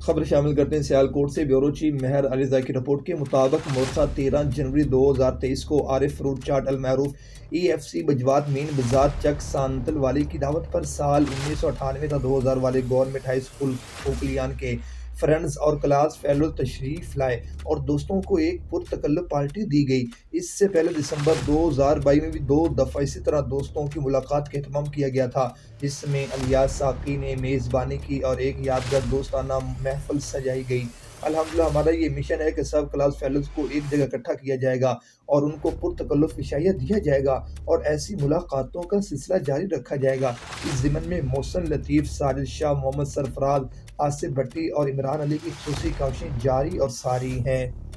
खबर शामिल करते हैं सियालकोट से। ब्यूरो चीफ मेहर अलीजा की रिपोर्ट के मुताबिक मोरसा 13 जनवरी 2023 को आरिफ फ्रूट चाट अलमैरूफ EFC बजवात मीन बाजार चक सांतल वाली की दावत पर साल 1998 था 2000 वाले गवर्नमेंट हाई स्कूल कोकलियान के फ्रेंड्स और क्लास फेलो तशरीफ लाए और दोस्तों को एक पुरतकल्लुफ़ पार्टी दी गई। इससे पहले दिसंबर 2022 में भी 2 दफ़ा इसी तरह दोस्तों की मुलाकात का एहतमाम किया गया था, जिसमें अलियास साकी ने मेज़बानी की और एक यादगार दोस्ताना महफ़िल सजाई गई। अल्हम्दुलिल्लाह हमारा ये मिशन है कि सब क्लास फेलोज़ को एक जगह इकट्ठा किया जाएगा और उनको पुरतकल्लुफ़ इशाइया दिया जाएगा और ऐसी मुलाकातों का सिलसिला जारी रखा जाएगा। इस ज़िम्न में मोहसिन लतीफ़, साजिद शाह, मोहम्मद सरफराज, आसिफ भट्टी और इमरान अली की खुसूसी काविशें जारी और सारी हैं।